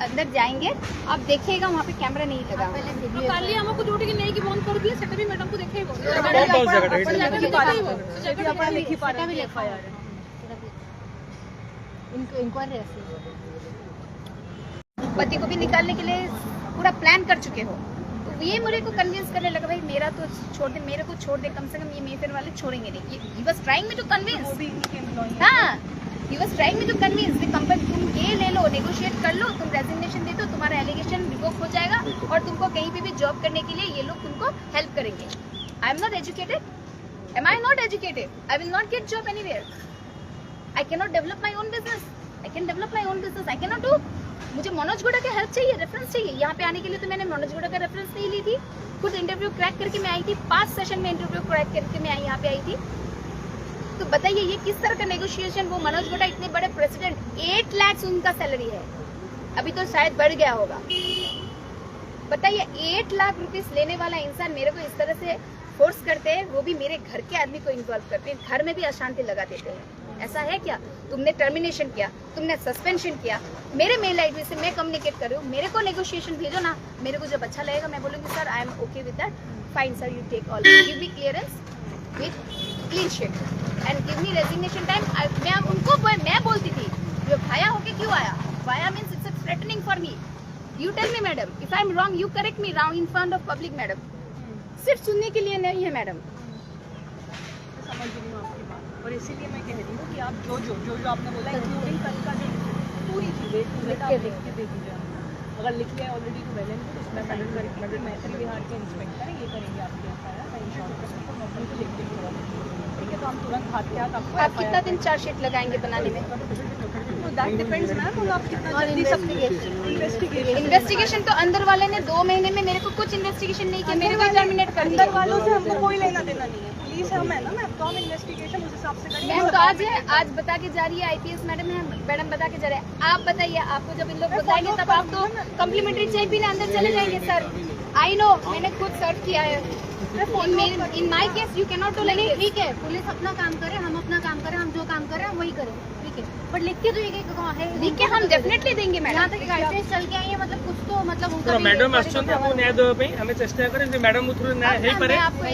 अंदर जाएंगे, आप देखिएगा वहाँ पे कैमरा नहीं लगा। କାଲି ଆମକୁ ଯୋଉଠି ନେଇକି କି ବନ୍ଦ କରିଦିଏ ସେଟା ବି ମ୍ୟାଡାମ को ଦେଖେଇବ। इंक्वायरी पति को भी निकालने के लिए पूरा प्लान कर चुके हो, तो ये मुझे को कन्विंस करने लगा भाई मेरा तो छोड़ दे, मेरे को छोड़ दे, कम से कम ये मेफेयर वाले छोड़ेंगे नहीं। He was trying me to convince. हाँ, he was trying me to convince the company, तुम ये ले लो, नेगोशिएट कर लो, तुम रेजिग्नेशन दे दो, तुम्हारा एलिगेशन रिवोक हो जाएगा और तुमको कहीं पे भी जॉब करने के लिए ये लोग तुमको हेल्प करेंगे। I am not educated, am I not educated, I will not get job anywhere, I can not develop my own business, I can develop my own business, I can not do. मुझे मनोज गुड़ा का help चाहिए, reference चाहिए। यहाँ पे आने के लिए तो मैंने मनोज गुड़ा का रेफरेंस नहीं ली थी, खुद इंटरव्यू क्रैक करके मैं आई थी, 5 सेशन में इंटरव्यू क्रैक करके मैं यहाँ पे आई थी। तो बताइए ये किस तरह का नेगोशिएशन। वो मनोज गुड़ा इतने बड़े प्रेसिडेंट, 8 लाख उनका सैलरी है, अभी तो शायद बढ़ गया होगा। बताइए 8 लाख रुपीस लेने वाला इंसान मेरे को इस तरह से फोर्स करते हैं, वो भी मेरे घर के आदमी को इन्वॉल्व करते हैं, घर में भी अशांति लगा देते हैं। ऐसा है क्या? तुमने टर्मिनेशन किया, तुमने सस्पेंशन किया, मेरे मेल आईडी से मैं कम्युनिकेट कर रही हूँ, मेरे को नेगोशिएशन भेजो ना, मेरे को जब अच्छा लगेगा मैं बोलूँगी sir I am okay with that, fine sir, you take all, give me clearance with clean sheet and give me resignation time. मैं उनको मैं बोलती थी जो भाया होके क्यों आया, भाया means it's threatening for me, you tell me madam, if I am wrong you correct me round in front of public madam, सिर्फ सुनने के लिए नहीं है मैडम। समझ रही हूँ आपकी बात, और इसीलिए मैं कह रही हूँ कि आप जो आपने बोला इंक्लूडिंग कल का जो पूरी चीज़ें आप लिख के दे दीजिए। अगर लिख लिया ऑलरेडी तो वेल एंड गुड, उसमें साइन करके मैत्री विहार के इंस्पेक्टर है, ये करेंगे आपके एफआईआर, मैं इंश्योर करूँगा तो नॉर्मल को लिख देंगे, ठीक है। तो हम तुरंत हाथ के हाथ आपको आप कितना दिन चार्जशीट लगाएंगे बनाने में? दैट डिपेंड्स मैम, और आप कितना जल्दी सब इन्वेस्टिगेशन तो अंदर वाले ने 2 महीने में मेरे को कुछ इन्वेस्टिगेशन नहीं किया, मेरे को टर्मिनेट कर दिया। अंदर वालों से हमको कोई लेना देना नहीं है, पुलिस हम है ना मैम, तो हम इन्वेस्टिगेशन उस हिसाब से करेंगे। मैम तो आज बता के जा रही है, आईपीएस मैडम है, मैडम बता के जा रहे हैं। आप बताइए, आपको जब इन लोग बताएंगे तब आप तो कम्प्लीमेंट्री चाय पीने अंदर चले जाएंगे सर। आई नो, मैंने खुद सर्च किया है। In my case you can not do like, ठीक है, पुलिस अपना काम करे, हम अपना काम करें, हम जो काम करें हम वही करें, ठीक है। पर लिख के तो ये है, लिख के हम डेफिनेटली देंगे मैडम। यहाँ तक गाइडलाइंस चल के आई है, मतलब कुछ तो मतलब उनका मैडम आसुचंदी आपको न्याय देवा पे हमें चेष्टा करें जे मैडम थ्रू न्याय हे पारे, आपको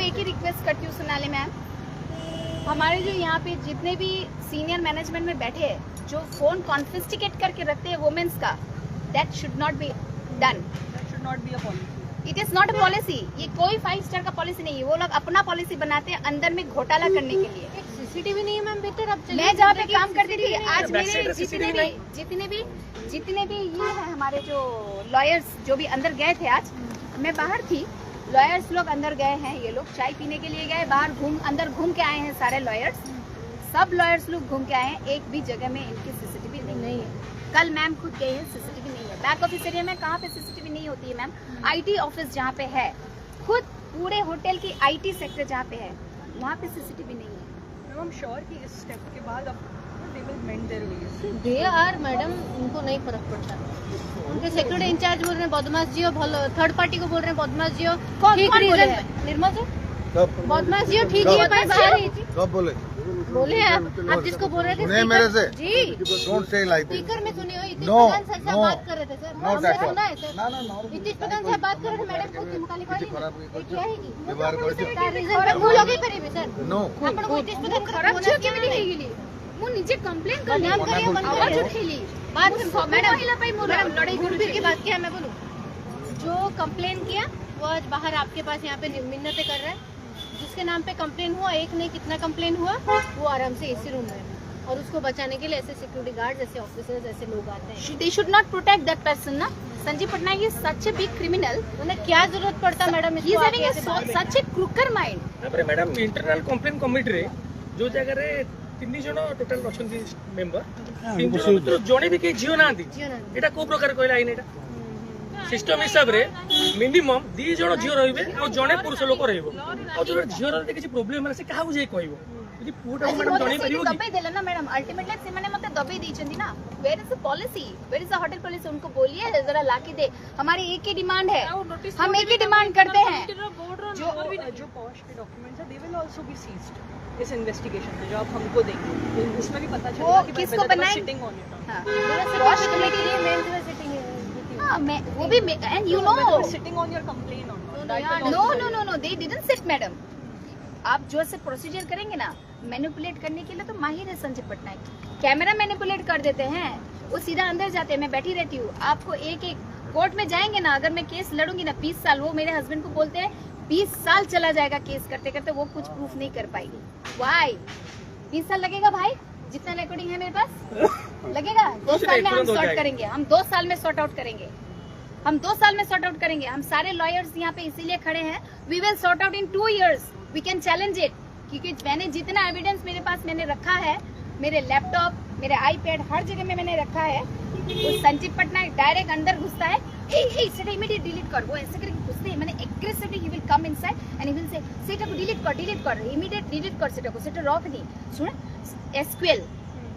एक ही रिक्वेस्ट करती हूँ सोनाली मैम, हमारे जो यहाँ पे जितने भी सीनियर मैनेजमेंट में बैठे हैं, जो फोन कॉन्फिस्टिकेट करके रखते हैं वुमेन्स का, that should not be done, that should not be a policy, it is not a policy. ये कोई 5 स्टार का पॉलिसी नहीं है, वो लोग अपना पॉलिसी बनाते हैं अंदर में घोटाला करने के लिए। सीसीटीवी नहीं है मैम, बेहतर अब मैं जहाँ पे काम करती थी, आज मेरे जितने भी ये है हमारे जो लॉयर्स जो भी अंदर गए थे, आज मैं बाहर थी, लॉयर्स लोग अंदर गए हैं, ये लोग चाय पीने के लिए गए, बाहर अंदर घूम के आए हैं सारे लॉयर्स, सब लॉयर्स लोग घूम के आए हैं, एक भी जगह में इनकी सीसीटीवी नहीं है। कल मैम खुद गए हैं, सीसीटीवी नहीं है। बैक ऑफिस एरिया में कहाँ पे सीसीटीवी नहीं होती है मैम? आईटी ऑफिस जहाँ पे है, खुद पूरे होटल की आईटी सेक्टर जहाँ पे है, वहाँ पे सीसीटीवी नहीं है। I'm sure कि इस स्टेप के बाद अब they will mend their ways. They are madam, उनको नहीं फर्क पड़ता। उनके सेक्रेटरी इंचार्ज बोल रहे हैं बदमाश जी हो, थर्ड पार्टी को बोल रहे हैं बदमाश जी हो, ठीक रीजन निर्मल जी बदमाश जी हो, ठीक ही है भाई, बाहर ही कब बोले आप जिसको बोल रहे थे सुनिए मेरे से, जी don't say like this. Speaker में सुनी हो, इतनी No, प्रधान सर से no, बात कर रहे थे सर, not हमने at all. सुना है सर, ना ना ना इतनी प्रधान से बात कर रहे थे, मैडम को मुखाली କିଛି ଖରାପ ये क्या है कि ବ୍ୟବହାର କରିଛି रीजन भूल होगी करीबी सर, नो ଆପଣ को इतनी प्रधान खराब ଝିଅ କେମିତି ହେଇଗଲି? ମୁଁ ନିଜେ କମ୍ପ୍ଲେନ୍ କଲି, बदनाम करिए, आवाज उठेली, बात मैडम महिला पे मैडम लड़ाई घूम फिर की बात किया, मैं बोलूं जो कंप्लेन किया वो आज बाहर आपके पास यहाँ पे मिन्नतें कर रहा है, जिसके नाम पे कंप्लेन हुआ, एक नहीं कितना कंप्लेन हुआ, वो आराम से एसी रूम में, और उसको बचाने के लिए ऐसे सिक्योरिटी गार्ड ऐसे ऑफिसर्स ऐसे लोग आते हैं। they should not protect that person ना। Sanjeev Patnaik is such a big criminal, उन्हें क्या जरूरत पड़ता madam he is having such a crooked mind। तापर मैडम इंटरनल कंप्लेन कमिटी रे जो जगह रे 3 जण टोटल अछंती मेंबर, 3 जण भितर जणे भी के जियो नांती, एटा को प्रकार कहला आइन, एटा सिस्टम हिसाब रे मिनिमम 2 जण जियो रहिबे और जणे पुरुष लोक रहइबो, और जो जियो रे किछि प्रॉब्लम है से काहा बुझे कहइबो, यदि पुटा मैडम जणे परिबो दबाई देला ना मैडम, अल्टीमेटली से मैंने मते दबाई दी ना, where is the policy, where is the hotel policy, उनको बोलिए जरा लाके दे, हमारी एक ही डिमांड है, हम एक ही डिमांड करते हैं। जो पॉश के डॉक्यूमेंट्स है, they will also be seized। इस इन्वेस्टिगेशन में जो आप हमको देंगे उसमें भी पता वो चलेगा कि किसको बनाए? सिटिंग ऑन इट हाँ वॉश करने के लिए मेंस में सिटिंग हाँ, मैं वो भी and you know sitting on your complain on no they didn't sit madam. आप जो से प्रोसीजर करेंगे ना मैनिपुलेट करने के लिए तो माहिर है संजय पटनायक। कैमरा मैनिपुलेट कर देते हैं, वो सीधा अंदर जाते हैं, मैं बैठी रहती हूँ। आपको एक एक कोर्ट में जाएंगे ना, अगर मैं केस लड़ूंगी ना 20 साल, वो मेरे हस्बैंड को बोलते हैं 20 साल चला जाएगा केस करते करते, वो कुछ प्रूफ नहीं कर पाएगी। वाई 20 साल लगेगा भाई? जितना रिकॉर्डिंग है मेरे पास लगेगा? 2 साल में हम सॉर्ट करेंगे, हम 2 साल में सॉर्ट आउट करेंगे, हम 2 साल में सॉर्ट आउट करेंगे। हम सारे लॉयर्स यहाँ पे इसीलिए खड़े हैं, we will sort out in 2 years, we can challenge it. क्योंकि मैंने जितना एविडेंस मेरे पास मैंने रखा है, मेरे लैपटॉप, मेरे आईपैड, हर जगह में मैंने रखा है। वो संजीव पटनायक डायरेक्ट अंदर घुसता है, हे सेटा इमीडिएट डिलीट कर, वो ऐसे करके घुसते हैं। मैंने aggressively he will come inside and he will say सेटा को डिलीट कर इमीडिएट डिलीट कर, सेटा को, सेटा रॉक नहीं सुन। एसक्यूएल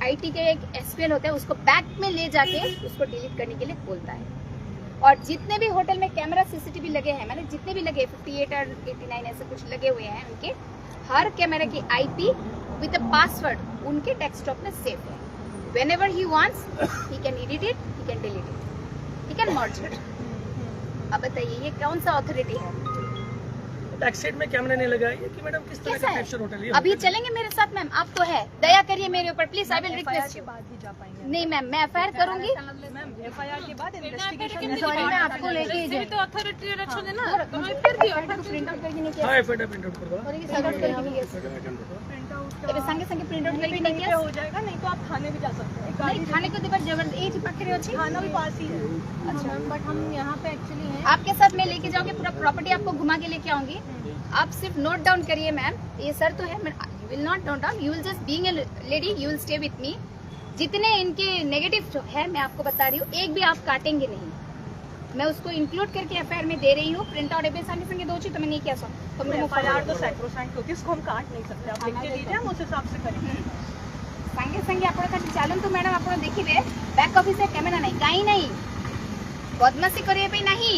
आईटी के एक एसक्यूएल होता है, उसको बैक में ले जाके उसको डिलीट करने के लिए बोलता है। और जितने भी होटल में कैमरा सीसीटीवी लगे हैं, मैंने जितने भी लगे 58 और 89 ऐसे कुछ लगे हुए हैं, उनके हर कैमरा की आईपी विद पासवर्ड उनके डेस्कटॉप में सेव है। Whenever he wants, he can edit it, he can delete it, he can merge it. अब बताइए ये कौन सा अथॉरिटी है? बैक साइड में कैमरा नहीं लगा है कि मैडम किस तरह कैसा का है? कैप्चर होटल है? अभी चलेंगे मेरे साथ मैम, आपको है दया करिए मेरे ऊपर please, I will request you. बाद ही जा पाएंगे नहीं मैम, मैं एफआईआर करूंगी। मैम एफआईआर के बाद इन्वेस्टिगेशन सॉरी मैं आपको लेके ही जाऊँ। प्रिंट आउट करके नहीं किया, हाँ एफआईआर प्रिंट आउट कर दो। प्रिंट आउट करके नहीं किया, ଏବେ ସାଙ୍ଗେ ସାଙ୍ଗେ ପ୍ରିंଟ ଆଉଟ୍ କରିକି ନେଇକି हो जाएगा, नहीं तो आप थाने भी जा सकते हैं। नहीं खाने को देवर जबरदस्ती ଏଇଠି ପାଖରେ ଅଛି। थाना भी पास ही है। अच्छा बट हम यहाँ पे एक्चुअली हैं। आपके साथ मैं लेके जाऊंगी, पूरा प्रॉपर्टी आपको घुमा के लेके आऊंगी। आप सिर्फ नोट डाउन करिए मैम, ये सर तो है, you will not note down, you will just being a lady, you will stay with me. जितने इनके नेगेटिव है मैं आपको बता रही हूँ, एक भी आप काटेंगे नहीं, मैं उसको इंक्लूड करके एफआईआर में दे रही हूँ। प्रिंट आउट एबे संगे संगे दो तो मैं नहीं किया तो एफआईआर तो सैक्रोसैंक्ट होती है, उसको हम काट नहीं सकते। आप लिख के दीजिए, हम उस हिसाब से करेंगे। संगे संगे आपण खाली चलतु मैडम, आप देखिए बैक ऑफिस कैमेरा नहीं, कहीं नहीं बदमाशी करने नहीं।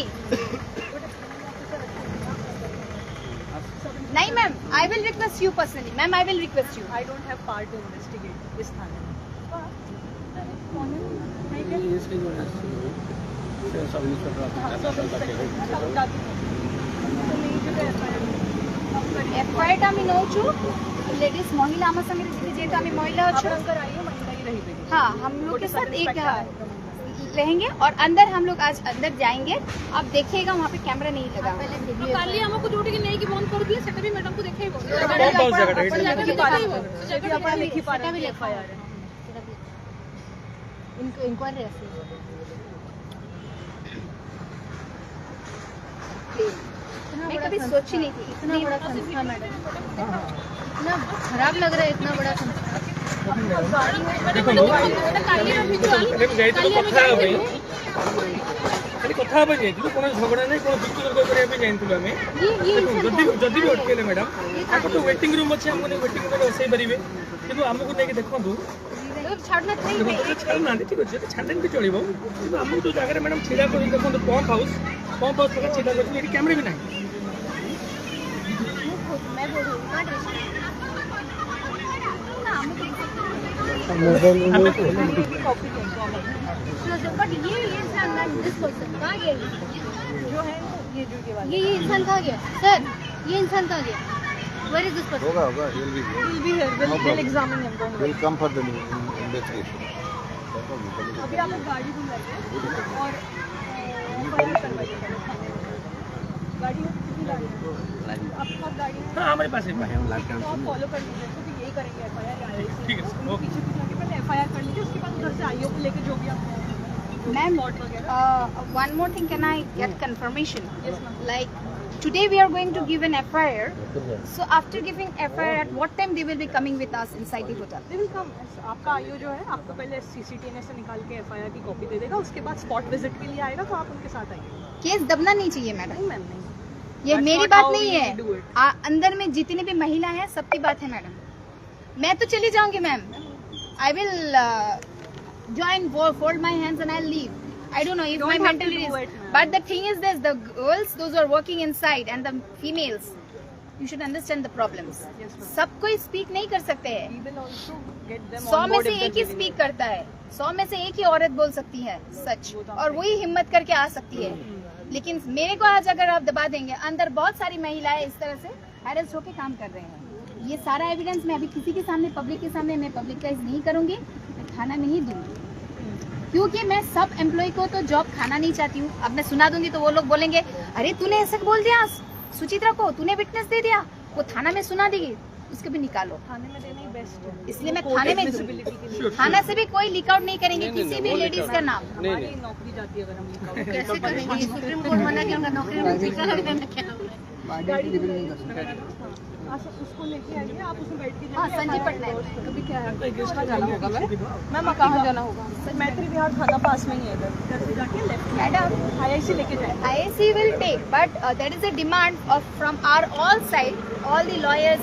नहीं ma'am, I will request you personally, ma'am I will request you. I don't have part two investigate इस थाने में। एफआईआर আমি নৌছু लेडीज महिला আমার সঙ্গে যেহেতু আমি মহিলা আছি, हाँ हम लोग के साथ एक रहेंगे और अंदर हम लोग आज अंदर जाएंगे। आप देखिएगा वहाँ पे कैमरा नहीं लगा। काली हमको जोड़ी की नहीं की बंद कर दिए, सेटा भी मैडम को देखेगा। लिखी पा रहे हैं एफआईआर है। इनको इंक्वायरी ऐसे मैं कभी सोची नहीं थी इतना बड़ा संस्था मैडम, इतना खराब लग रहा है, इतना बड़ा संस्था। देखो ଯାଇଥିଲୁ କଥା ହେବା ପାଇଁ, ଖାଲି କଥା ହେବା ପାଇଁ ଯାଇଥିଲୁ, କୌଣସି ଝଗଡ଼ା ନାହିଁ, କୌଣସି ଯୁକ୍ତି ତର୍କ କରିବା ପାଇଁ ଯାଇଥିଲୁ ଆମେ। ଯଦି ବି ଅଟକେଇଲେ ମ୍ୟାଡ଼ାମ, ତାଙ୍କର ତ ୱେଟିଂ ରୁମ୍ ଅଛି, ଆମକୁ ନେଇ ୱେଟିଂ ରୁମ୍ରେ ବସେଇ ପାରିବେ, କିନ୍ତୁ ଆମକୁ ନେଇକି ଦେଖନ୍ତୁ ଛାଡ଼ୁନାହାନ୍ତି। ଠିକ୍ ଅଛି, ଯଦି ଛାଡ଼ିଦେଲେ ବି ଚଳିବ, କିନ୍ତୁ ଆମକୁ ଯେଉଁ ଜାଗାରେ ମ୍ୟାଡ଼ାମ ଛିଡ଼ା କରି ଦେଖନ୍ତୁ, ପମ୍ପ ହାଉସ୍ ପାଖରେ ଛିଡ଼ା କରିଛନ୍ତି, ଏଠି କ୍ୟାମେରା ବି ନାହିଁ। बट ये इंसान दिस पर्सन कहाँ गया? जो है ये इंसान कहाँ गया सर? ये इंसान कहाँ गया? Where is this person? होगा he'll be here. will be here, we'll examine him. don't worry. We'll come for the investigation. अभी आप एक गाड़ी बुलाइए और एफआईआर करवाइए। गाड़ी है, कितनी गाड़ी है? आपके पास गाड़ी है? हाँ हमारे पास है। तो आप फॉलो कर लीजिए, क्योंकि यही करेंगे एफआईआर। ठीक है, उनको पीछे पीछे आके पहले एफआईआर कर लीजिए, उसके बाद उधर से आईओ को लेके जो भी आप Ma'am, स्पॉट वगैरह। one more thing, can I get confirmation? Yes, ma'am. Like today we are going to give an FIR. So after giving FIR, at what time they will be coming with us inside the hotel? They will come. आपका IO जो है आपको पहले CCTV से निकाल के FIR की copy दे देगा, उसके बाद स्पॉट विजिट के लिए आएगा, तो आप उनके साथ आइए। केस दबना नहीं चाहिए मैडम, नहीं मैम, नहीं। ये That's मेरी not बात how नहीं we है, do it. अंदर में जितनी भी महिला है सबकी बात है मैडम। मैं तो चली जाऊंगी ma'am, I will join, fold my hands and I'll leave. I don't know if Don't my have mental to do is, it, ma'am. but the thing is this: the girls, those who are working inside, and the females, you should understand the problems. Yes, ma'am. सब कोई speak नहीं कर सकते हैं, We will also get them 100 on में board से if एक they're he giving speak it. करता है, 100 में से एक ही औरत बोल सकती है सच, वो तो और वही हिम्मत करके आ सकती है। लेकिन मेरे को आज अगर आप दबा देंगे, अंदर बहुत सारी महिलाएं इस तरह से हैरेस होके काम कर रहे हैं। ये सारा एविडेंस मैं अभी किसी के सामने, पब्लिक के सामने मैं पब्लिकाइज नहीं करूंगी, मैं थाना में ही दूंगी, क्योंकि मैं सब एम्प्लॉय को तो जॉब खाना नहीं चाहती हूँ। अब मैं सुना दूंगी तो वो लोग बोलेंगे अरे तूने ऐसा बोल दिया सुचित्रा को, तूने विटनेस दे दिया, वो थाना में सुना देगी, उसको भी निकालो। थाने में देना ही बेस्ट है। इसलिए मैं Court थाने में admissibility के लिए। दूंगी, थाना से भी कोई लीक आउट नहीं करेंगे किसी भी लेडीज का नाम। हमारी नौकरी जाती है अगर हम leak out कैसे करेंगे? सुप्रीम कोर्ट मना किया, नौकरी में टीका लगने में क्या हो रहा है? अच्छा, उसको लेके आइए, आप उसमें बैठ के हाँ, जाइए। संजय पटनायक। अभी क्या है, कहाँ जाना होगा मैम? कहाँ जाना होगा? मैत्री विहार थाना पास में ही है इधर, इधर से जाके लेफ्ट मैडम IIC लेके जाए। IAC will take, but there is a demand of from our all side, all the lawyers